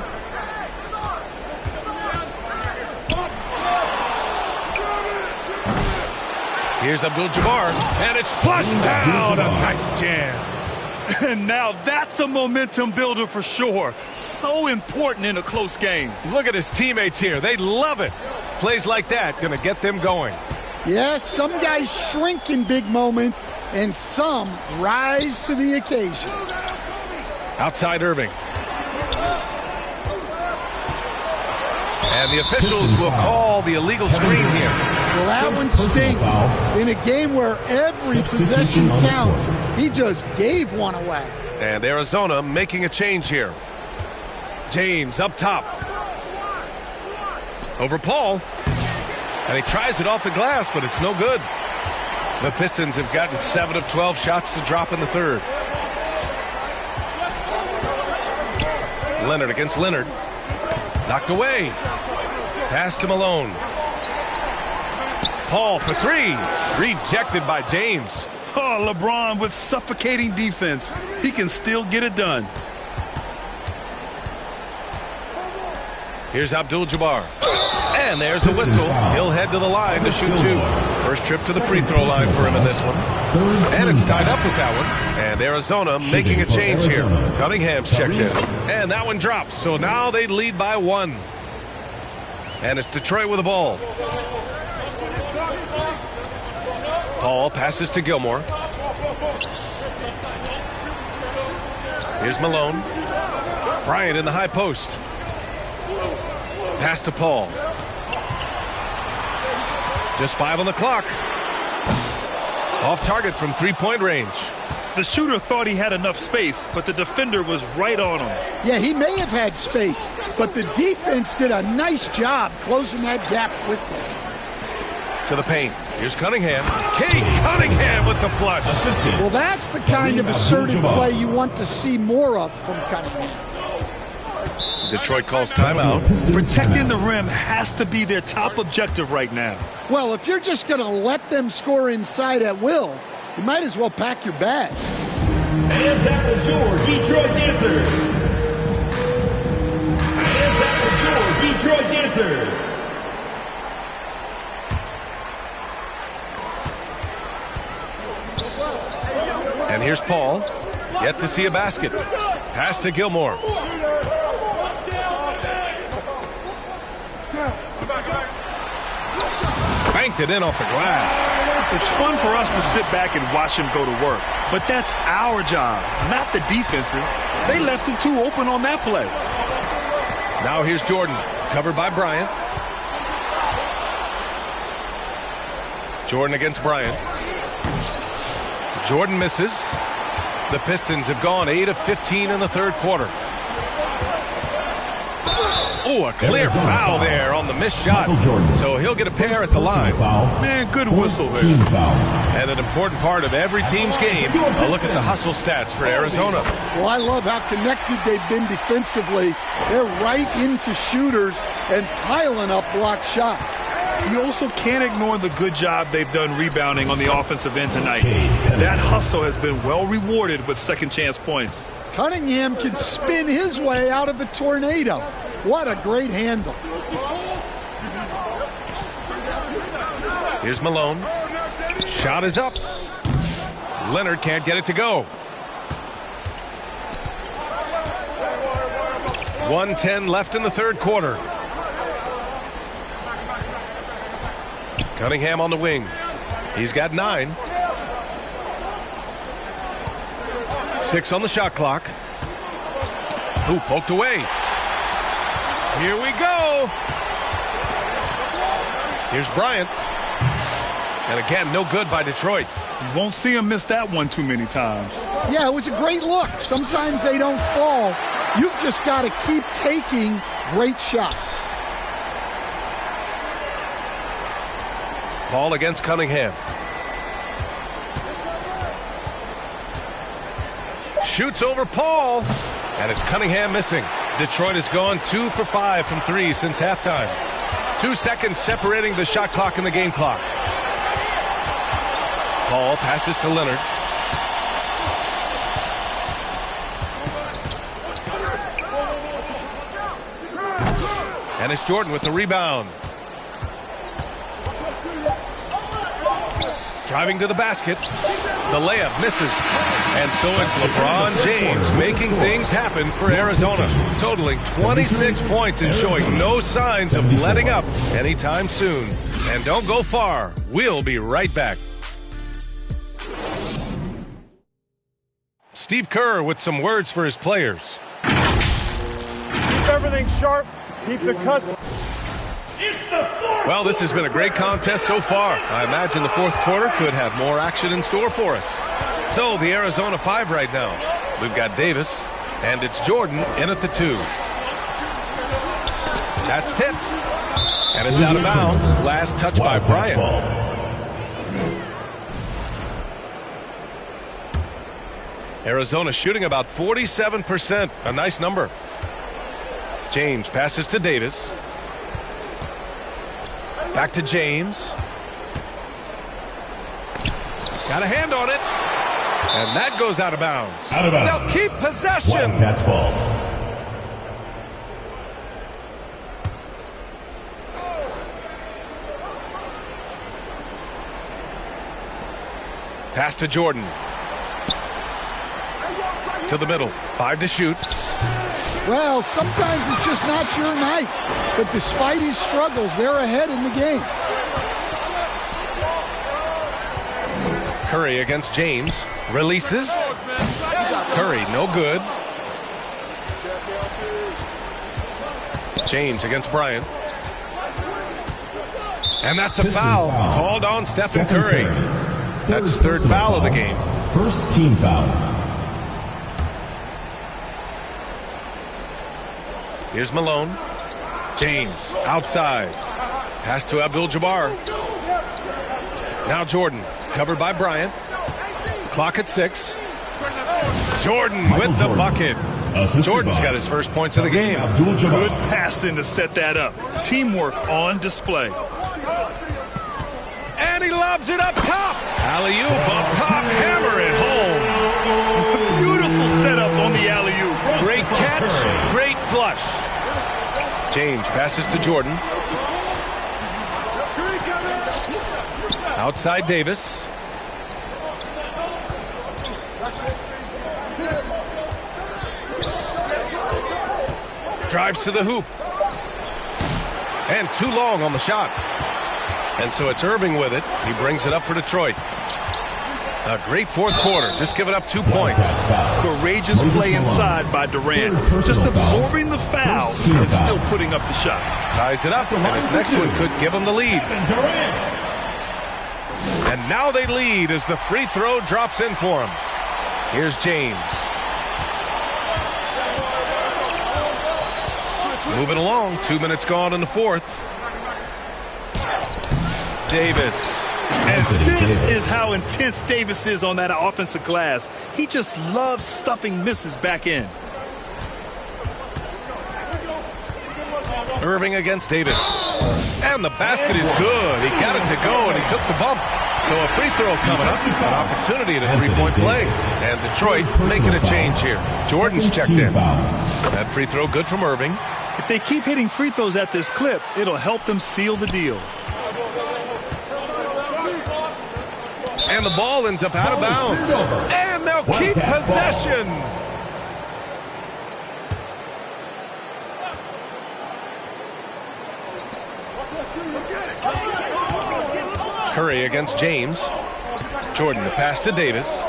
Speaker 3: Here's Abdul-Jabbar, and it's flushed down. A nice jam.
Speaker 4: And now that's a momentum builder for sure. So important in a close game.
Speaker 3: Look at his teammates here. They love it. Plays like that going to get them going.
Speaker 5: Yes, some guys shrink in big moments, and some rise to the occasion.
Speaker 3: Outside Irving. And the officials will call the illegal screen here.
Speaker 5: Well, that one stings. In a game where every possession counts, he just gave one away.
Speaker 3: And Arizona making a change here. James up top. Over Paul. And he tries it off the glass, but it's no good. The Pistons have gotten 7 of 12 shots to drop in the third. Leonard against Leonard. Knocked away. Pass to Malone. Paul for 3. Rejected by James.
Speaker 4: Oh, LeBron with suffocating defense. He can still get it done.
Speaker 3: Here's Abdul-Jabbar. And there's a whistle. He'll head to the line to shoot 2. First trip to the free throw line for him in this one. And it's tied up with that one. And Arizona making a change here. Cunningham's checked in. And that one drops. So now they lead by 1. And it's Detroit with the ball. Paul passes to Gilmore. Here's Malone. Bryant in the high post. Pass to Paul. Just 5 on the clock. Off target from 3-point range.
Speaker 4: The shooter thought he had enough space, but the defender was right on him.
Speaker 5: Yeah, he may have had space, but the defense did a nice job closing that gap quickly.
Speaker 3: To the paint. Here's Cunningham. Kate Cunningham with the flush.
Speaker 5: Well, that's the kind of assertive play you want to see more of from Cunningham.
Speaker 3: Detroit calls timeout.
Speaker 4: Protecting the rim has to be their top objective right now.
Speaker 5: Well, if you're just going to let them score inside at will, you might as well pack your bags.
Speaker 7: And that was your Detroit Dancers. And that was your Detroit Dancers.
Speaker 3: And here's Paul. Yet to see a basket. Pass to Gilmore. Banked it in off the glass.
Speaker 4: It's fun for us to sit back and watch him go to work. But that's our job, not the defense's. They left him too open on that play.
Speaker 3: Now here's Jordan, covered by Bryant. Jordan against Bryant. Jordan misses. The Pistons have gone 8 of 15 in the third quarter. Oh, a clear foul there on the missed shot. So he'll get a pair at the line.
Speaker 4: Man, good whistle there.
Speaker 3: And an important part of every team's game, a look at the hustle stats for Arizona.
Speaker 5: Well, I love how connected they've been defensively. They're right into shooters and piling up block shots.
Speaker 4: You also can't ignore the good job they've done rebounding on the offensive end tonight. That hustle has been well rewarded with second chance points.
Speaker 5: Cunningham can spin his way out of a tornado. What a great handle.
Speaker 3: Here's Malone. Shot is up. Leonard can't get it to go. 1:10 left in the third quarter. Cunningham on the wing. He's got 9. 6 on the shot clock. Ooh, poked away. Here we go. Here's Bryant. And again, no good by Detroit.
Speaker 4: You won't see him miss that one too many times.
Speaker 5: Yeah, it was a great look. Sometimes they don't fall. You've just got to keep taking great shots.
Speaker 3: Paul against Cunningham. Shoots over Paul. And it's Cunningham missing. Detroit has gone 2 for 5 from 3 since halftime. 2 seconds separating the shot clock and the game clock. Paul passes to Leonard. And it's Jordan with the rebound. Driving to the basket. The layup misses. And so it's LeBron James making things happen for Arizona, totaling 26 points and showing no signs of letting up anytime soon. And don't go far. We'll be right back. Steve Kerr with some words for his players.
Speaker 11: Keep everything sharp. Keep the cuts.
Speaker 3: Well, this has been a great contest so far. I imagine the fourth quarter could have more action in store for us. So the Arizona 5 right now. We've got Davis, and it's Jordan in at the 2. That's tipped. And it's out of bounds. Last touch by Bryant. Arizona shooting about 47%. A nice number. James passes to Davis. Back to James. Got a hand on it. And that goes out of bounds.
Speaker 7: Out of bounds.
Speaker 3: They'll keep possession.
Speaker 7: Wildcats ball.
Speaker 3: Pass to Jordan. To the middle. 5 to shoot.
Speaker 5: Well, sometimes it's just not your night. But despite his struggles, they're ahead in the game.
Speaker 3: Curry against James. Releases. Curry, no good. James against Bryant. And that's a foul called on Stephen Curry. That's his third foul of the game.
Speaker 7: First team foul.
Speaker 3: Here's Malone. James outside. Pass to Abdul-Jabbar. Now Jordan, covered by Bryant. Clock at 6. Jordan with the bucket. Jordan's got his first points of the game.
Speaker 4: Good passing to set that up. Teamwork on display.
Speaker 3: And he lobs it up top. Alley-oop up top, hammer it home.
Speaker 4: Beautiful setup on the alley-oop.
Speaker 3: Great catch, great flush. James passes to Jordan. Outside Davis. Drives to the hoop. And too long on the shot. And so it's Irving with it. He brings it up for Detroit. A great fourth quarter, just giving up 2 points.
Speaker 4: Courageous play inside by Durant. Just absorbing the foul and still putting up the shot.
Speaker 3: Ties it up, and his next one could give him the lead. And now they lead as the free throw drops in for him. Here's James. Moving along, 2 minutes gone in the fourth. Davis.
Speaker 4: And this is how intense Davis is on that offensive glass. He just loves stuffing misses back in.
Speaker 3: Irving against Davis. And the basket is good. He got it to go, and he took the bump. So a free throw coming up. An opportunity at a three-point play. And Detroit making a change here. Jordan's checked in. That free throw good from Irving.
Speaker 4: If they keep hitting free throws at this clip, it'll help them seal the deal.
Speaker 3: And the ball ends up out of bounds. And they'll keep possession. Curry against James. Jordan, the pass to Davis.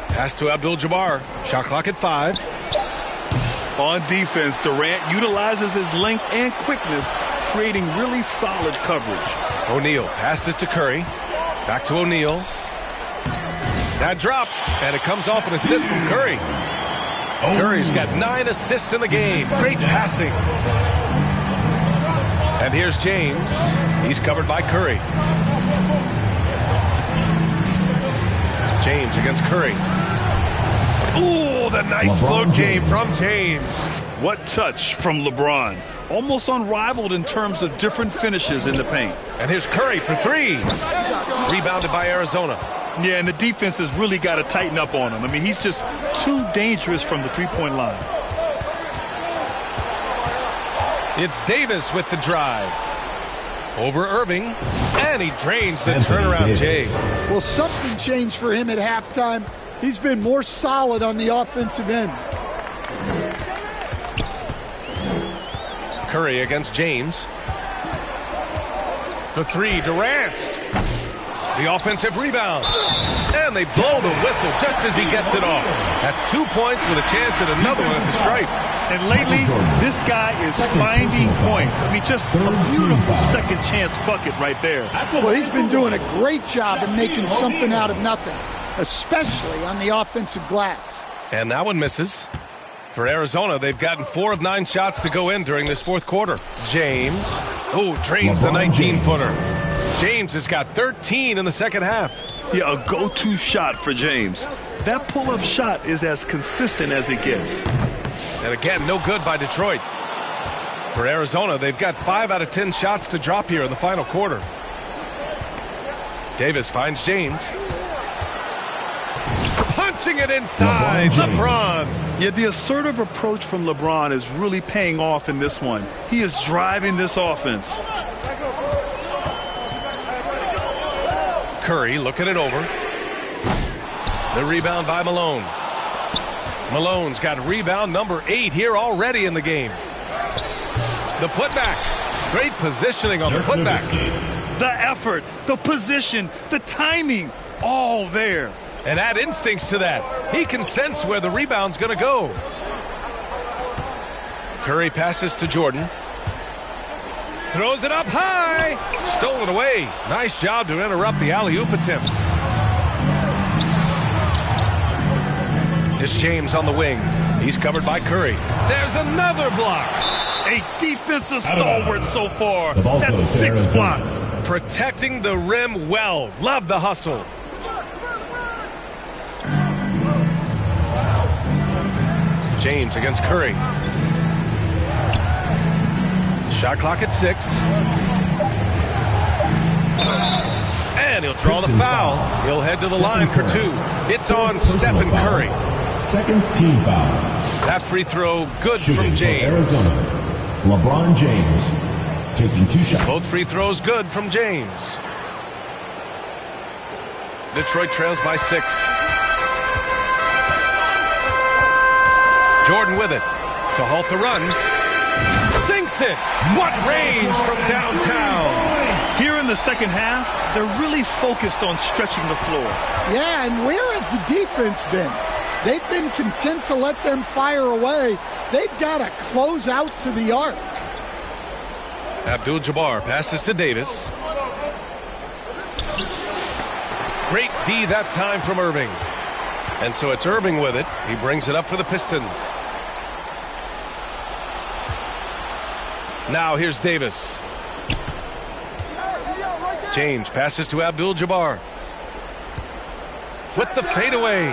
Speaker 3: Pass to Abdul-Jabbar. Shot clock at 5.
Speaker 4: On defense, Durant utilizes his length and quickness, creating really solid coverage.
Speaker 3: O'Neal passes to Curry. Back to O'Neal. That drops, and it comes off an assist from Curry. Curry's got 9 assists in the game. Great passing. And here's James. He's covered by Curry. James against Curry. Ooh, the nice float game from James.
Speaker 4: What touch from LeBron. Almost unrivaled in terms of different finishes in the paint.
Speaker 3: And here's Curry for 3. Rebounded by Arizona.
Speaker 4: Yeah, and the defense has really got to tighten up on him. I mean, he's just too dangerous from the three-point line.
Speaker 3: It's Davis with the drive. Over Irving, and he drains the turnaround Jay.
Speaker 5: Well, something changed for him at halftime. He's been more solid on the offensive end.
Speaker 3: Curry against James. For 3, Durant. The offensive rebound. And they blow the whistle just as he gets it off. That's 2 points with a chance at another one at the stripe.
Speaker 4: And lately, this guy is finding points. I mean, just a beautiful second chance bucket right there.
Speaker 5: Well, he's been doing a great job of making something out of nothing, especially on the offensive glass.
Speaker 3: And that one misses. For Arizona, they've gotten 4 of 9 shots to go in during this fourth quarter. James. Oh, drains the 19-footer. James has got 13 in the second half.
Speaker 4: Yeah, a go-to shot for James. That pull-up shot is as consistent as it gets.
Speaker 3: And again, no good by Detroit. For Arizona, they've got 5 out of 10 shots to drop here in the final quarter. Davis finds James. Punching it inside. LeBron.
Speaker 4: Yeah, the assertive approach from LeBron is really paying off in this one. He is driving this offense.
Speaker 3: Curry looking it over. The rebound by Malone. Malone's got rebound number 8 here already in the game. The putback. Great positioning on the putback.
Speaker 4: The effort, the position, the timing, all there.
Speaker 3: And add instincts to that. He can sense where the rebound's going to go. Curry passes to Jordan. Throws it up high. Stolen away. Nice job to interrupt the alley-oop attempt. It's James on the wing. He's covered by Curry. There's another block.
Speaker 4: A defensive stalwart so far. That's 6 blocks.
Speaker 3: Protecting the rim well. Love the hustle. James against Curry. Shot clock at 6. And he'll draw the foul. He'll head to the line for 2. It's on Stephen Curry.
Speaker 12: Second team foul.
Speaker 3: That free throw good from James.
Speaker 12: Arizona, LeBron James taking 2 shots.
Speaker 3: Both free throws good from James. Detroit trails by 6. Jordan with it to halt the run. sinks it. What range from downtown.
Speaker 4: Here in the second half, they're really focused on stretching the floor.
Speaker 5: Yeah, and where has the defense been? They've been content to let them fire away. They've got to close out to the arc.
Speaker 3: Abdul-Jabbar passes to Davis. Great D that time from Irving. And so it's Irving with it. He brings it up for the Pistons. Now here's Davis. James passes to Abdul-Jabbar. With the fadeaway.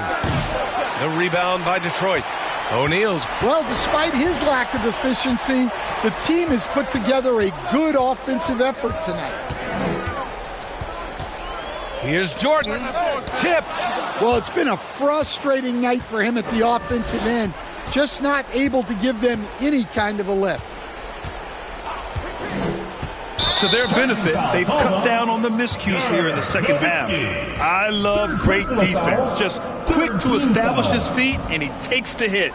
Speaker 3: The rebound by Detroit. O'Neal's.
Speaker 5: Well, despite his lack of efficiency, the team has put together a good offensive effort tonight.
Speaker 3: Here's Jordan. Tipped.
Speaker 5: Well, it's been a frustrating night for him at the offensive end. Just not able to give them any kind of a lift.
Speaker 4: To their benefit, they've cut down on the miscues here in the second half. I love great defense. Just quick to establish his feet, and he takes the hit.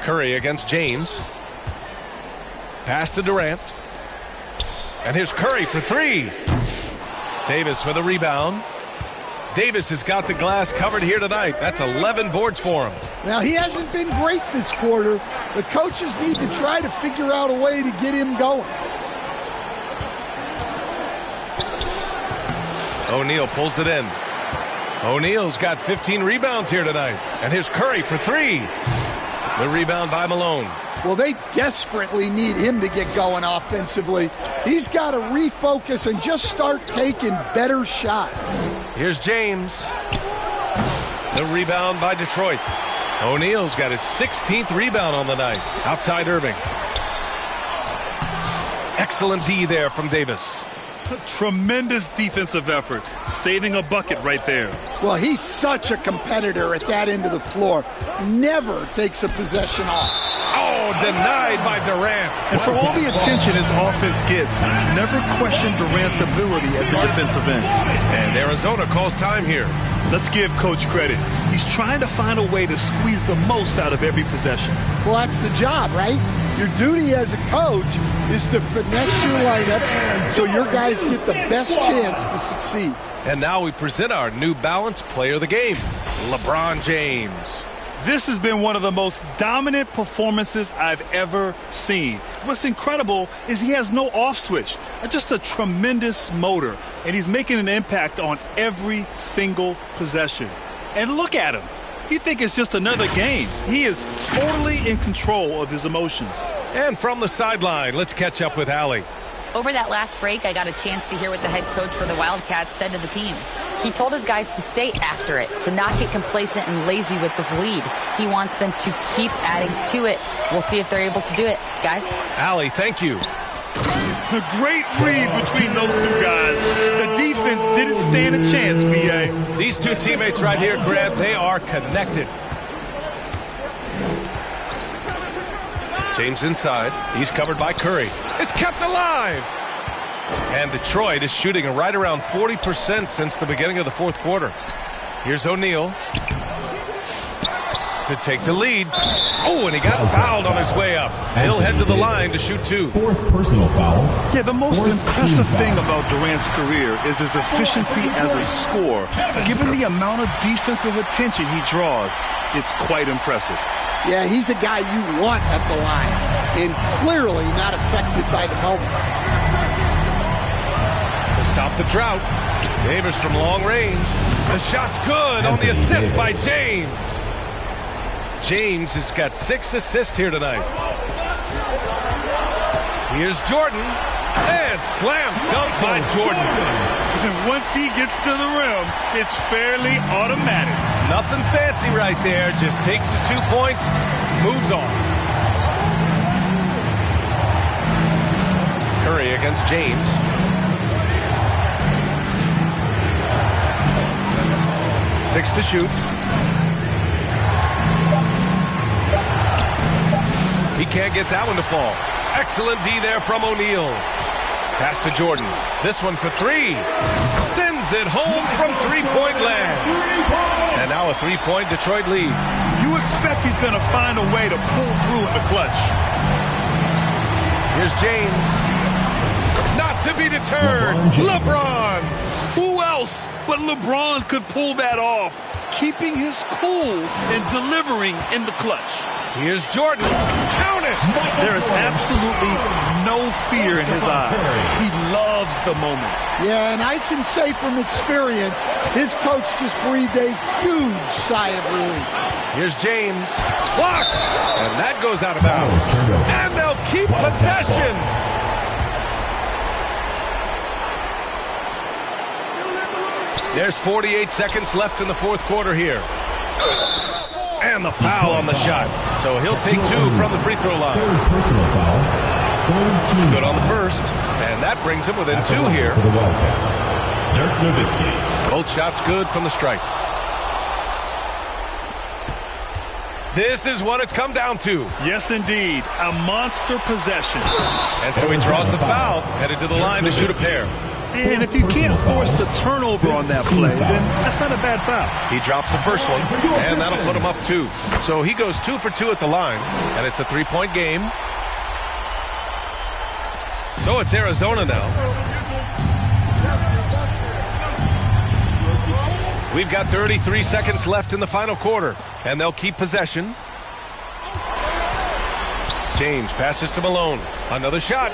Speaker 3: Curry against James. Pass to Durant. And here's Curry for three. Davis with a rebound. Davis has got the glass covered here tonight. That's 11 boards for him.
Speaker 5: Now, he hasn't been great this quarter. The coaches need to try to figure out a way to get him going.
Speaker 3: O'Neal pulls it in. O'Neal's got 15 rebounds here tonight. And here's Curry for three. The rebound by Malone.
Speaker 5: Well, they desperately need him to get going offensively. He's got to refocus and just start taking better shots.
Speaker 3: Here's James. The rebound by Detroit. O'Neal's got his 16th rebound on the night. Outside Irving. Excellent D there from Davis.
Speaker 4: Tremendous defensive effort, saving a bucket right there.
Speaker 5: Well, he's such a competitor at that end of the floor. Never takes a possession off.
Speaker 3: Oh, denied by Durant.
Speaker 4: And for all the attention his offense gets, never question Durant's ability at the defensive end.
Speaker 3: And Arizona calls time here.
Speaker 4: Let's give Coach credit. He's trying to find a way to squeeze the most out of every possession.
Speaker 5: Well, that's the job, right? Your duty as a coach is to finesse your lineups so your guys get the best chance to succeed.
Speaker 3: And now we present our New Balance Player of the Game, LeBron James.
Speaker 4: This has been one of the most dominant performances I've ever seen. What's incredible is he has no off switch, just a tremendous motor, and he's making an impact on every single possession. And look at him. You think it's just another game. He is totally in control of his emotions.
Speaker 3: And from the sideline, let's catch up with Allie.
Speaker 6: Over that last break, I got a chance to hear what the head coach for the Wildcats said to the teams. He told his guys to stay after it, to not get complacent and lazy with this lead. He wants them to keep adding to it. We'll see if they're able to do it. Guys?
Speaker 3: Allie, thank you.
Speaker 4: A great read between those two guys. The defense didn't stand a chance, B.A.
Speaker 3: These two teammates right here, Grant, they are connected. James inside. He's covered by Curry. It's kept alive. And Detroit is shooting right around 40% since the beginning of the fourth quarter. Here's O'Neal to take the lead. Oh, and he got fouled on his way up. He'll head to the line to shoot two.
Speaker 12: Fourth personal foul.
Speaker 4: Yeah, the most impressive thing about Durant's career is his efficiency as a scorer. Given the amount of defensive attention he draws, it's quite impressive.
Speaker 5: Yeah, he's a guy you want at the line, and clearly not affected by the moment.
Speaker 3: To stop the drought, Davis from long range. The shot's good on the assist by James. James has got 6 assists here tonight. Here's Jordan, and slam dunk by Jordan.
Speaker 4: And once he gets to the rim, it's fairly automatic.
Speaker 3: Nothing fancy right there. Just takes his 2 points, moves on. Curry against James. Six to shoot. He can't get that one to fall. Excellent D there from O'Neal. Pass to Jordan. This one for three. sends it home from three-point land. And now a three-point Detroit lead.
Speaker 4: You expect he's going to find a way to pull through in the clutch.
Speaker 3: Here's James. Not to be deterred. LeBron.
Speaker 4: Who else but LeBron could pull that off? Keeping his cool and delivering in the clutch.
Speaker 3: Here's Jordan. Count it.
Speaker 4: There is absolutely no fear in his eyes. He loves the moment.
Speaker 5: Yeah, and I can say from experience, his coach just breathed a huge sigh of relief.
Speaker 3: Here's James. Blocked. And that goes out of bounds. And they'll keep possession. There's 48 seconds left in the fourth quarter here. And the foul on the shot. So he'll take two from the free throw line.
Speaker 12: Personal foul.
Speaker 3: Good on the first. And that brings him within two here.
Speaker 12: For the Wildcats. Dirk Nowitzki.
Speaker 3: Both shots good from the stripe. This is what it's come down to.
Speaker 4: Yes, indeed. A monster possession.
Speaker 3: And so he draws the foul, headed to the line to shoot a pair.
Speaker 4: And if you can't force the turnover on that play, then that's not a bad foul.
Speaker 3: He drops the first one, and that'll put him up two. So he goes 2 for 2 at the line, and it's a three-point game. So it's Arizona now. We've got 33 seconds left in the final quarter, and they'll keep possession. James passes to Malone. Another shot.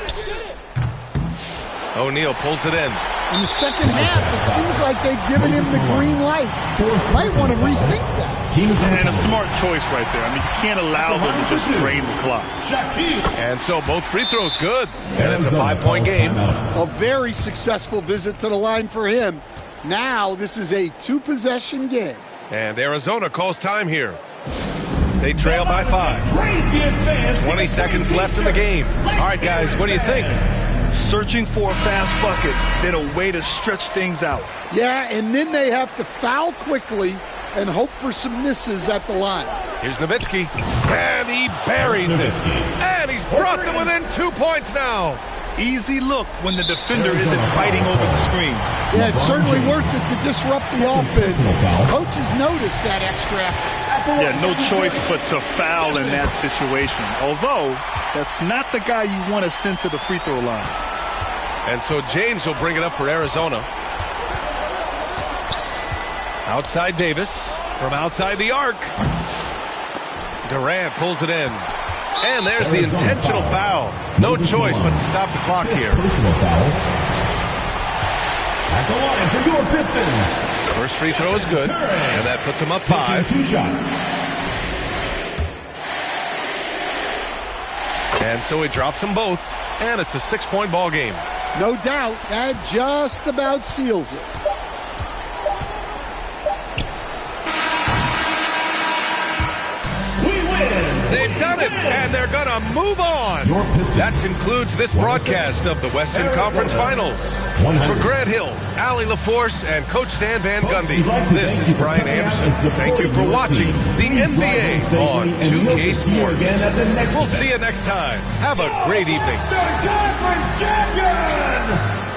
Speaker 3: O'Neal pulls it in.
Speaker 5: In the second half, it seems like they've given him the green light. Might want to rethink that.
Speaker 4: And a smart choice right there. I mean, you can't allow them to just drain the clock.
Speaker 3: And so both free throws good. And it's a 5-point game.
Speaker 5: A very successful visit to the line for him. Now this is a 2-possession game.
Speaker 3: And Arizona calls time here. They trail by 5. 20 seconds left in the game. All right, guys, what do you think?
Speaker 4: Searching for a fast bucket, then a way to stretch things out.
Speaker 5: Yeah, and then they have to foul quickly and hope for some misses at the line.
Speaker 3: Here's Nowitzki, and he buries it. And he's brought them within 2 points now.
Speaker 4: Easy look when the defender isn't fighting over the screen.
Speaker 5: Yeah, it's certainly worth it to disrupt the offense. Coaches notice that extra effort.
Speaker 4: Yeah, no choice but to foul in that situation. Although, that's not the guy you want to send to the free throw line.
Speaker 3: And so James will bring it up for Arizona. Outside Davis from outside the arc. Durant pulls it in. And there's the intentional foul. No choice but to stop the clock here.
Speaker 12: Personal foul. At the line for your Pistons.
Speaker 3: First free throw is good. And that puts him up 5.
Speaker 12: 2 shots.
Speaker 3: And so he drops them both. And it's a 6-point ball game.
Speaker 5: No doubt, that just about seals it.
Speaker 3: They've done it, and they're going to move on. That concludes this broadcast of the Western Conference Finals. For Grant Hill, Allie LaForce, and Coach Stan Van Gundy, this is Brian Anderson. Thank you for watching the NBA on 2K Sports. We'll see you next time. Have a great evening.
Speaker 7: Conference champion!